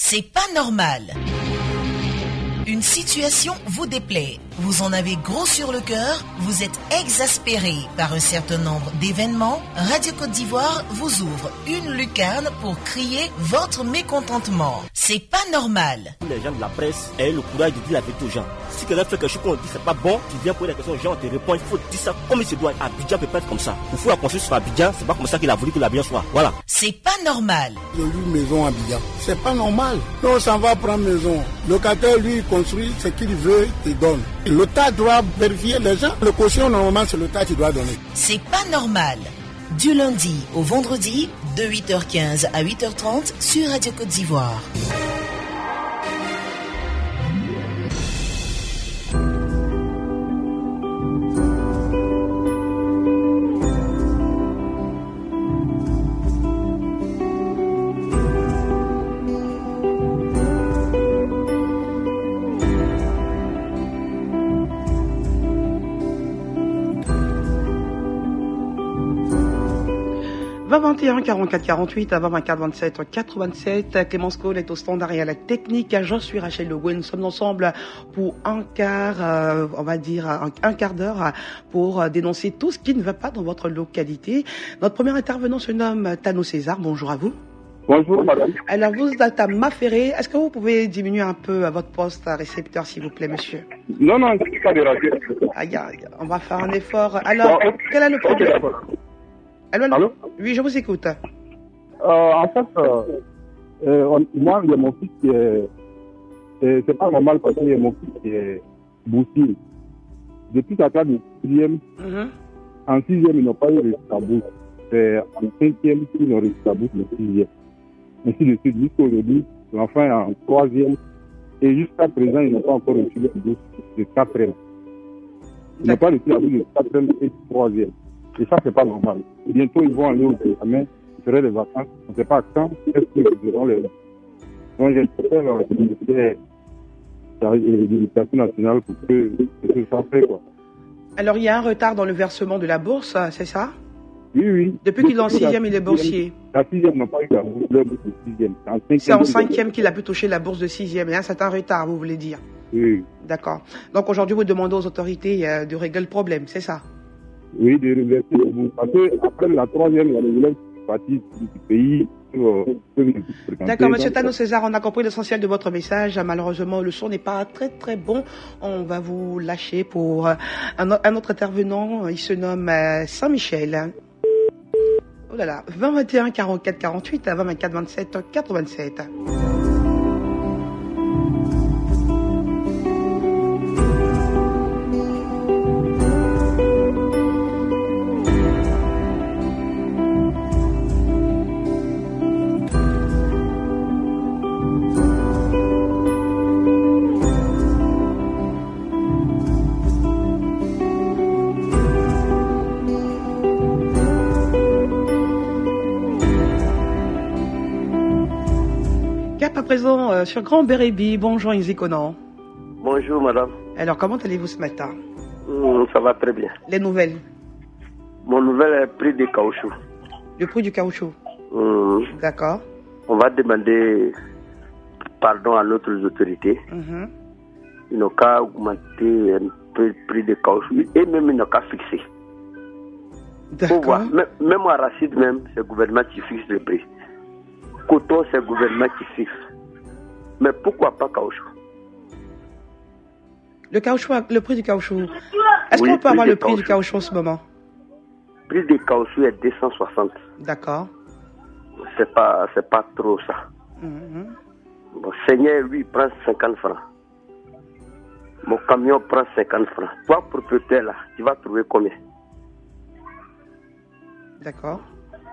C'est pas normal. Une situation vous déplaît, vous en avez gros sur le cœur, vous êtes exaspéré par un certain nombre d'événements, Radio Côte d'Ivoire vous ouvre une lucarne pour crier votre mécontentement. C'est pas normal. Les gens de la presse aient le courage de dire la vérité aux gens. Si quelqu'un fait quelque chose qu'on dit c'est pas bon, tu viens poser la question aux gens, on te répond, il faut dire ça comme il se doit. Abidjan peut pas être comme ça. Il faut la construire sur Abidjan, c'est pas comme ça qu'il a voulu que l'Abidjan soit. Voilà. C'est pas normal. Je loue maison à Abidjan. C'est pas normal. Non, on s'en va prendre maison. Le locataire, lui, construit ce qu'il veut, il donne. L'État doit vérifier les gens. Le caution, normalement, c'est l'État qui doit donner. C'est pas normal. Du lundi au vendredi, de 8h15 à 8h30 sur Radio Côte d'Ivoire. « 21 44 48 à 24 27 87. Clémence Cole est au standard et à la technique. Je suis Rachel Le Guen. Nous sommes ensemble pour un quart d'heure pour dénoncer tout ce qui ne va pas dans votre localité. Notre premier intervenant se nomme Tano César. Bonjour à vous. Bonjour madame. Alors vous êtes à Maféré. Est-ce que vous pouvez diminuer un peu votre poste à récepteur s'il vous plaît monsieur? Non, c'est pas de radio. Aïe, on va faire un effort. Alors, quel est le problème? Allô? Oui, je vous écoute. En fait, moi, il y a mon fils qui est... C'est pas normal parce qu'il y a mon fils qui est boursier. Depuis sa classe de 6e, en 6e, ils n'ont pas eu réussi sa bourse. C'est en 5e qu'ils ont réussi sa bourse, le 6e. Ainsi de suite, jusqu'à aujourd'hui, l'enfant est en 3e. Et jusqu'à présent, ils n'ont pas encore reçu la bourse de 4e. Ils n'ont pas reçu la bourse de 4e et 3e. Et ça, c'est pas normal. Et bientôt, ils vont aller au examen, ils feraient les vacances. On ne sait pas quand, est-ce qu'ils auront les... Donc, j'espère le ministère de l'Éducation nationale pour que ce soit fait, quoi. Alors, il y a un retard dans le versement de la bourse, c'est ça? Oui. Depuis qu'il est en 6e, il est boursier. La 6e n'a pas eu la bourse de 6e. C'est en 5e qu'il a pu toucher la bourse de 6e. Et c'est un retard, vous voulez dire? Oui. D'accord. Donc, aujourd'hui, vous demandez aux autorités de régler le problème, c'est ça? Oui, de reverser le bourse. Parce qu'après la 3e, il y a les élèves partis du pays. D'accord, monsieur Tano César, on a compris l'essentiel de votre message. Malheureusement, le son n'est pas très très bon. On va vous lâcher pour un autre intervenant. Il se nomme Saint-Michel. Oh là là, 20 21 44 48 à 20 24 27 87. À présent sur Grand Bérébi. Bonjour Inzikonan. Bonjour madame. Alors comment allez-vous ce matin? Ça va très bien. Les nouvelles? Mon nouvelle est le prix du caoutchouc. Le prix du caoutchouc? D'accord. On va demander pardon à notre autorité. Ils n'ont qu'à augmenter un peu le prix du caoutchouc et même ils n'ont qu'à fixer. D'accord. Même à Rachid, même, c'est le gouvernement qui fixe le prix. Coton, c'est le gouvernement qui fixe. Mais pourquoi pas caoutchouc? Le caoutchouc, le prix du caoutchouc. Est-ce qu'on peut avoir le prix du caoutchouc en ce moment? Le prix du caoutchouc est 260. D'accord. C'est pas trop ça. Mon Seigneur, lui, prend 50 francs. Mon camion prend 50 francs. Toi, propriétaire, là, tu vas trouver combien? D'accord.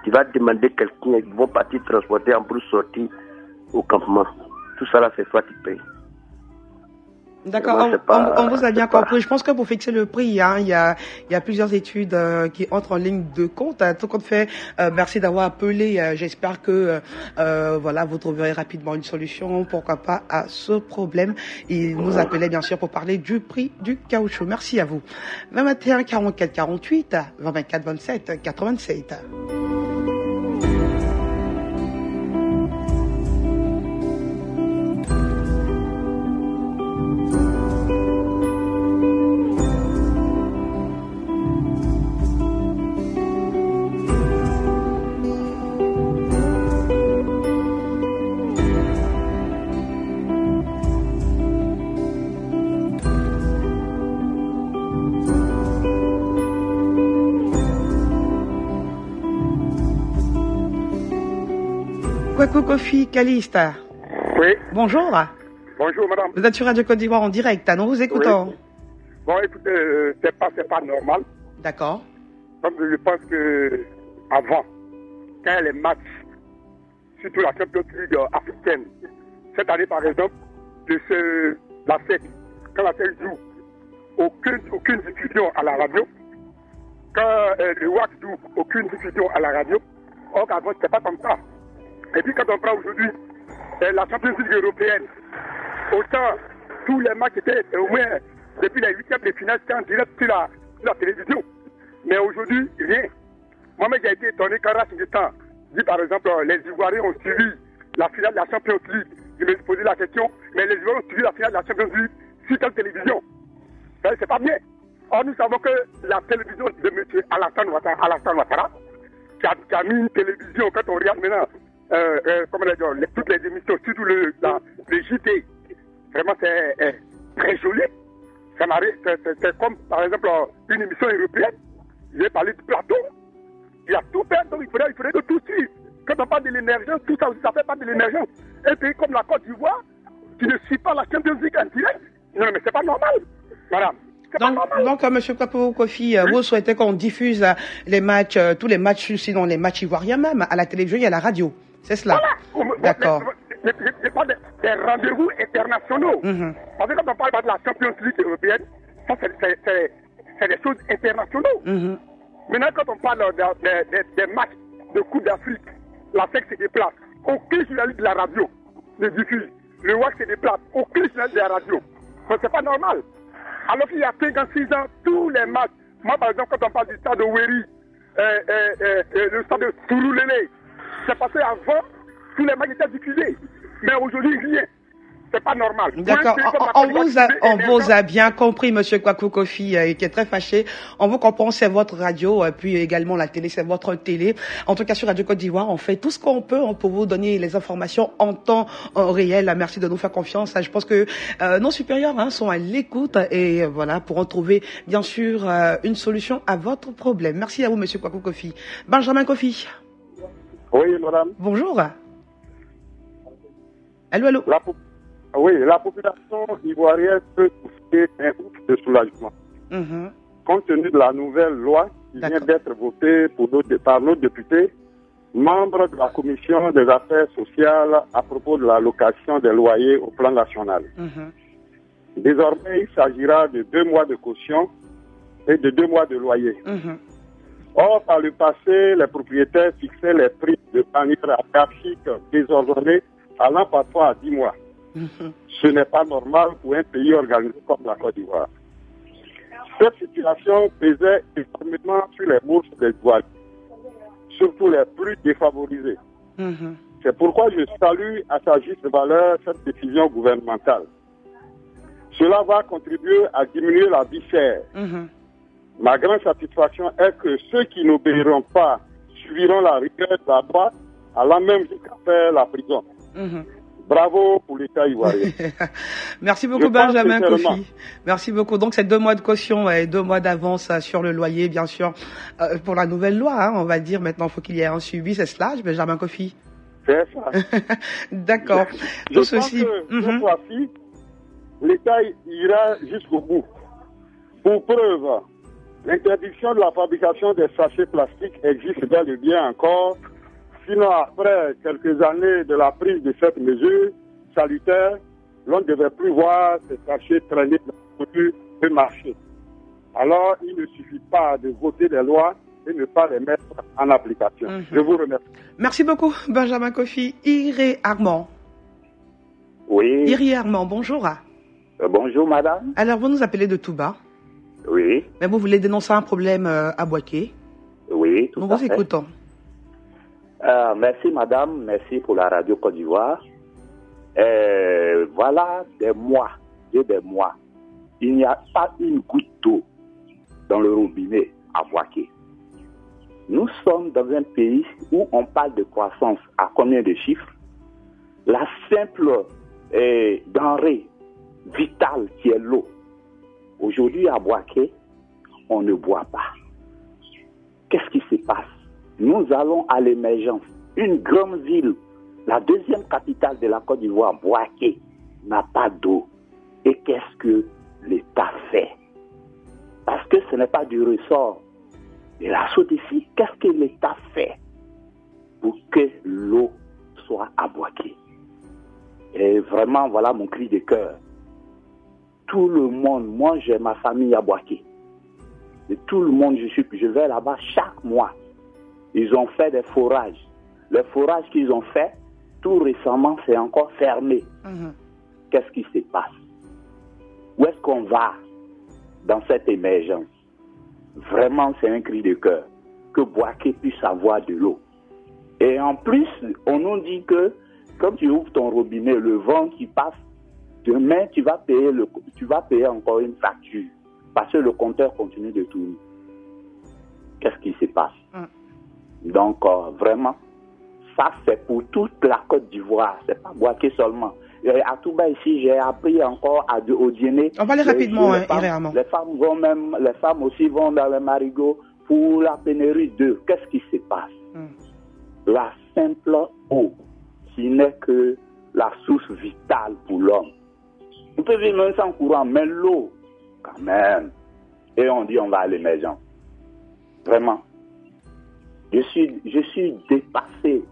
Tu vas demander quelqu'un qui va partir transporter en plus sortir au campement. Tout ça là, c'est toi qui payes. D'accord, on vous a bien compris. Je pense que pour fixer le prix, il y a plusieurs études qui entrent en ligne de compte. Tout compte fait, merci d'avoir appelé. J'espère que voilà, vous trouverez rapidement une solution, pourquoi pas, à ce problème. Il nous appelait bien sûr pour parler du prix du caoutchouc. Merci à vous. 21 44 48 24 27 87. Kofi Caliste. Oui. Bonjour. Bonjour, madame. Vous êtes sur Radio Côte d'Ivoire en direct, nous vous écoutons. Oui. Bon, écoutez, c'est pas normal. D'accord. Comme je pense que avant, quand les matchs, surtout la Champions League africaine, cette année par exemple, la fête, quand la fête joue, aucune diffusion à la radio. Quand le WAC joue, aucune diffusion à la radio. Or qu'avant, c'était pas comme ça. Et puis quand on prend aujourd'hui la Champions League européenne, autant tous les matchs étaient au moins depuis les huitièmes de finale, c'était en direct sur la télévision. Mais aujourd'hui, rien. Moi-même, j'ai été étonné quand Racing Temps dit par exemple, les Ivoiriens ont suivi la finale de la Champions League. Je me suis posé la question, mais les Ivoiriens ont suivi la finale de la Champions League sur quelle télévision? C'est pas bien. Or, nous savons que la télévision de M. Alassane Ouattara, qui a mis une télévision, quand on regarde maintenant, toutes les émissions, surtout le JT, vraiment c'est très joli. C'est comme, par exemple, une émission européenne. J'ai parlé du plateau. Il y a tout fait, donc il faudrait de tout suivre. Quand on parle de l'émergence, tout ça aussi, ça fait pas de l'émergence. Un pays comme la Côte d'Ivoire, qui ne suit pas la Champions League en direct, non, mais c'est pas normal. Voilà. Donc, M. Kwaku Kofi, oui. Vous souhaitez qu'on diffuse les matchs, tous les matchs, sinon les matchs ivoiriens même, à la télévision et à la radio. C'est cela? Voilà. D'accord. Je parle des rendez-vous internationaux. Parce que quand on parle de la Champions League européenne, ça c'est des choses internationales. Maintenant, quand on parle des matchs de Coupe d'Afrique, la FEC se déplace. Aucun journaliste de la radio ne diffuse. Le WAC se déplace. Aucun journaliste de la radio. C'est pas normal. Alors qu'il y a 56 ans, tous les matchs, moi par exemple, quand on parle du stade de Weri, le stade de Touroulélé, c'est passé avant, tous les matchs étaient diffusés. Mais aujourd'hui, rien. C'est pas normal. D'accord. On vous a bien compris, Monsieur Kwaku Kofi, qui est très fâché. On vous comprend, c'est votre radio, puis également la télé, c'est votre télé. En tout cas, sur Radio Côte d'Ivoire, on fait tout ce qu'on peut pour vous donner les informations en temps réel. Merci de nous faire confiance. Je pense que nos supérieurs sont à l'écoute et voilà, pourront trouver, bien sûr, une solution à votre problème. Merci à vous, Monsieur Kwaku Kofi. Benjamin Kofi. Oui, madame. Bonjour. Allô. Oui, la population ivoirienne peut souffrir un ouf de soulagement. Compte tenu de la nouvelle loi qui vient d'être votée par nos députés, membres de la commission des affaires sociales à propos de l'allocation des loyers au plan national. Désormais, il s'agira de 2 mois de caution et de 2 mois de loyer. Or, par le passé, les propriétaires fixaient les prix de manière anarchique, désordonnée, allant parfois à 10 mois. Ce n'est pas normal pour un pays organisé comme la Côte d'Ivoire. Cette situation pesait énormément sur les bourses des douaniers, surtout les plus défavorisés. C'est pourquoi je salue à sa juste valeur cette décision gouvernementale. Cela va contribuer à diminuer la vie chère. Ma grande satisfaction est que ceux qui n'obéiront pas subiront la rigueur de la loi, allant même jusqu'à faire la prison. Bravo pour l'État ivoirien. Merci beaucoup, Benjamin Kofi. Merci beaucoup. Donc, c'est 2 mois de caution et 2 mois d'avance sur le loyer, bien sûr, pour la nouvelle loi. On va dire maintenant, il faut qu'il y ait un suivi. C'est cela, Benjamin Kofi? C'est ça. D'accord. Je pense que cette fois-ci, l'État ira jusqu'au bout. Pour preuve, l'interdiction de la fabrication des sachets plastiques existe bel et bien encore. Sinon, après quelques années de la prise de cette mesure salutaire, l'on ne devait plus voir ces sachets traîner dans le marché. Alors, il ne suffit pas de voter des lois et ne pas les mettre en application. Je vous remercie. Merci beaucoup, Benjamin Kofi. Iré Armand. Oui. Iré Armand, bonjour. Bonjour, madame. Alors, vous nous appelez de Touba. Oui. Mais vous voulez dénoncer un problème à Boaké. Oui, tout à fait. Nous vous écoutons. Merci, madame. Merci pour la radio Côte d'Ivoire. Voilà des mois. Il n'y a pas une goutte d'eau dans le robinet à Boaké. Nous sommes dans un pays où on parle de croissance à combien de chiffres? La simple denrée vitale qui est l'eau. Aujourd'hui, à Boaké, on ne boit pas. Qu'est-ce qui se passe? Nous allons à l'émergence. Une grande ville La deuxième capitale de la Côte d'Ivoire, Bouaké, n'a pas d'eau. Et qu'est-ce que l'État fait? Parce que ce n'est pas du ressort de la SODEFI. Qu'est-ce que l'État fait pour que l'eau soit à Bouaké? Et vraiment, voilà mon cri de cœur. Tout le monde, moi j'ai ma famille à Bouaké. Et tout le monde, je vais là-bas chaque mois. Ils ont fait des forages. Les forages qu'ils ont fait, tout récemment, c'est encore fermé. Qu'est-ce qui se passe? Où est-ce qu'on va dans cette émergence? Vraiment, c'est un cri de cœur que Bouaké puisse avoir de l'eau. Et en plus, on nous dit que quand tu ouvres ton robinet, le vent qui passe, demain, tu vas payer encore une facture parce que le compteur continue de tourner. Qu'est-ce qui se passe? Donc, vraiment, ça, c'est pour toute la Côte d'Ivoire. C'est pas Bouaké seulement. Et à Touba, ici, j'ai appris encore au dîner. On va aller rapidement, les femmes aussi vont dans les marigots pour la pénurie d'eau. Qu'est-ce qui se passe? La simple eau, qui n'est que la source vitale pour l'homme. On peut vivre même sans courant, mais l'eau, quand même. Et on dit on va à l'émergence. Vraiment. Je suis dépassé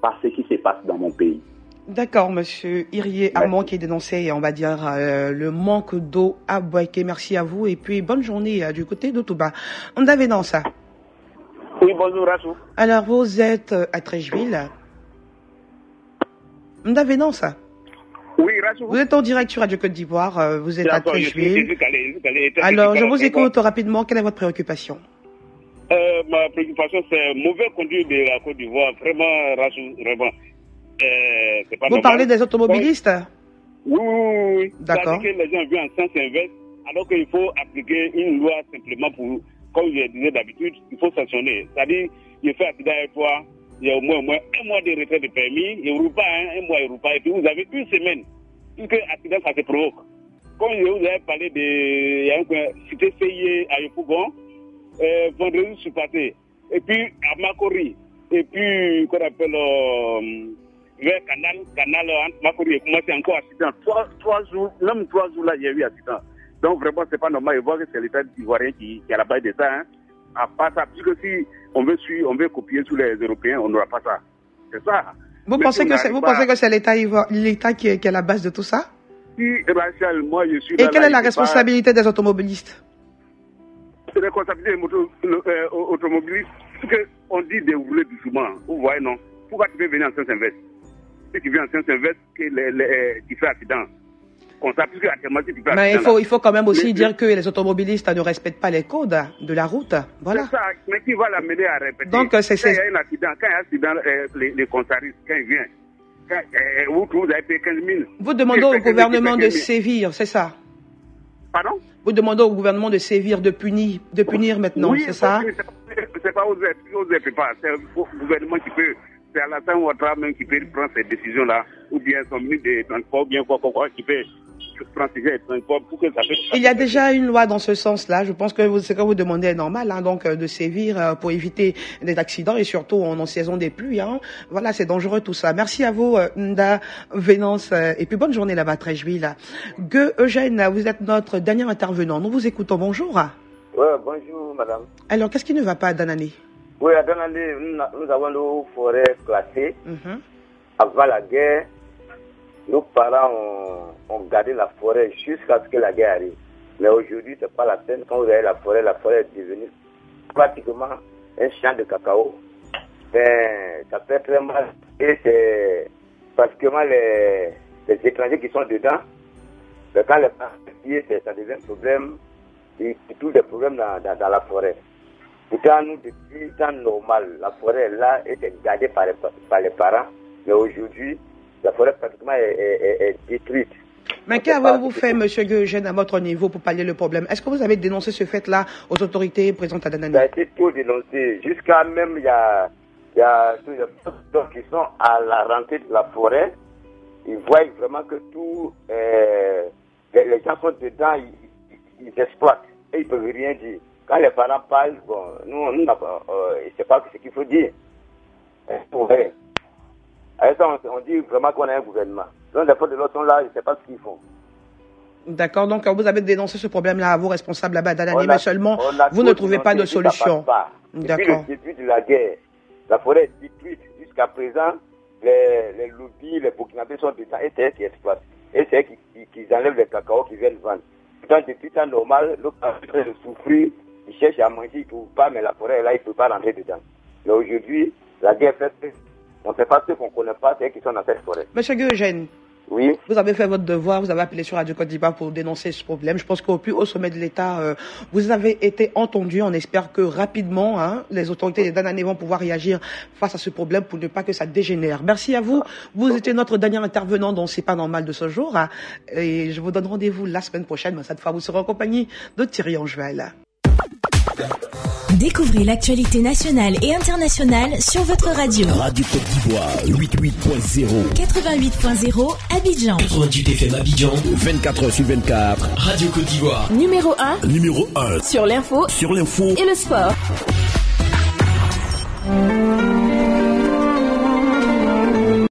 par ce qui se passe dans mon pays. D'accord, monsieur Irié Armand qui dénonçait, on va dire, le manque d'eau à Bouaké. Merci à vous et puis bonne journée du côté de Touba. On avait dans ça. Oui, bonjour, Rassou. Alors, vous êtes à Treichville. On avait dans ça. Oui, Rassou. Vous êtes en direct sur Radio Côte d'Ivoire, vous êtes à Treichville. Alors, je vous écoute rapidement. Quelle est votre préoccupation? Ma préoccupation, c'est mauvais conduite de la Côte d'Ivoire. Vraiment, Rassou, vraiment. C'est pas vous normal. Parlez des automobilistes? Oui. D'accord. C'est-à-dire que les gens viennent en sens inverse, alors qu'il faut appliquer une loi simplement pour, comme je disais d'habitude, il faut sanctionner. C'est-à-dire, il fait accident avec toi, il y a au moins un mois de retrait de permis, il ne roule pas, un mois il ne roule pas, et puis vous avez une semaine, puisque l'accident ça se provoque. Comme je vous avais parlé il y a un cité CIE à Yopougon, vendredi je suis passé, et puis à Makori, et puis qu'on appelle vers canal entre Makori et Kouma, c'est encore accident. 3 jours, même 3 jours là, il y a eu accident. Donc vraiment, c'est pas normal. Je vois que c'est l'État ivoirien qui a la base de ça. À part ça, puisque si on veut copier sur les Européens, on n'aura pas ça. C'est ça. Vous pensez que c'est l'État qui est à la base de tout ça? Oui, Rachel, moi je suis. Et quelle est la responsabilité des automobilistes? C'est la responsabilité des automobilistes. Parce qu'on dit de rouler doucement. Vous voyez, non? Pourquoi tu veux venir en sens inverse? Si tu viens en sens inverse, tu fais accident. Mais il faut quand même aussi dire que les automobilistes ne respectent pas les codes de la route. Voilà. C'est ça, mais qui va l'amener à répéter? Donc, quand il y a un accident, les consaristes, quand ils viennent, vous avez payé 15 000. Vous demandez au gouvernement de sévir, c'est ça? Pardon? Vous demandez au gouvernement de sévir, de punir maintenant, oui, c'est ça? C'est pas aux aides, pas. C'est au gouvernement qui peut. C'est Alassane Ouattara même qui peut prendre ces décisions-là, ou bien son ministre des Transports, ou bien quoi qui peut prendre ces transports pour que ça fait. Il y a déjà une loi dans ce sens-là. Je pense que ce que vous demandez est normal, donc de sévir pour éviter des accidents et surtout en saison des pluies. Voilà, c'est dangereux tout ça. Merci à vous, Nda Vénance, et puis bonne journée là-bas, Treichville. Gueux Eugène, vous êtes notre dernier intervenant. Nous vous écoutons. Bonjour. Oui, bonjour, madame. Alors, qu'est-ce qui ne va pas à Danane? Oui, à Danane, nous avons nos forêts classées. Avant la guerre, nos parents ont gardé la forêt jusqu'à ce que la guerre arrive. Mais aujourd'hui, ce n'est pas la peine. Quand vous avez la forêt est devenue pratiquement un champ de cacao. Ça fait très mal. Et c'est pratiquement les étrangers qui sont dedans. Mais quand les parents, ça devient un problème. Et tous les problèmes dans la forêt. Pourtant, nous, depuis le temps normal, la forêt là était gardée par les parents. Mais aujourd'hui, la forêt pratiquement est détruite. Mais qu'avez-vous fait, M. Gueugène, à votre niveau pour pallier le problème? Est-ce que vous avez dénoncé ce fait-là aux autorités présentes à Danane? Ça a été tout dénoncé. Jusqu'à même, il y a tous les personnes qui sont à la rentrée de la forêt. Ils voient vraiment que tous les gens sont dedans, ils exploitent. Et ils ne peuvent rien dire. Quand les parents parlent, bon, nous ne savons pas ce qu'il faut dire. Avec ça, on dit vraiment qu'on a un gouvernement. Donc les forces de l'ordre sont là, ils ne savent pas ce qu'ils font. D'accord, donc vous avez dénoncé ce problème-là à vos responsables là-bas d'Anani, mais seulement vous ne trouvez pas de solution. Depuis le début de la guerre, la forêt est détruite. Jusqu'à présent, les lobbies, les Burkinabés sont dedans et c'est eux qui exploitent. Et c'est eux qui enlèvent les cacao qui viennent vendre. Pourtant, depuis temps normal, l'autre est en train de souffrir, il cherche à manger, il ne trouve pas, mais la forêt est là, il ne peut pas rentrer dedans. Mais aujourd'hui, la guerre fait que on ne fait pas ceux qu'on ne connaît pas, c'est eux qui sont dans cette forêt. Monsieur Eugène. Oui. Vous avez fait votre devoir, vous avez appelé sur Radio Côte d'Ivoire pour dénoncer ce problème. Je pense qu'au plus haut sommet de l'État, vous avez été entendu. On espère que rapidement, les autorités d'Anani vont pouvoir réagir face à ce problème pour ne pas que ça dégénère. Merci à vous. Vous étiez notre dernier intervenant dans C'est pas normal de ce jour. Et je vous donne rendez-vous la semaine prochaine. Mais cette fois, vous serez en compagnie de Thierry Angevel. Découvrez l'actualité nationale et internationale sur votre radio. Radio Côte d'Ivoire, 88.0. 88.0 Abidjan. 98 FM Abidjan. 24h/24. Radio Côte d'Ivoire. Numéro 1. Numéro 1. Sur l'info. Sur l'info. Et le sport.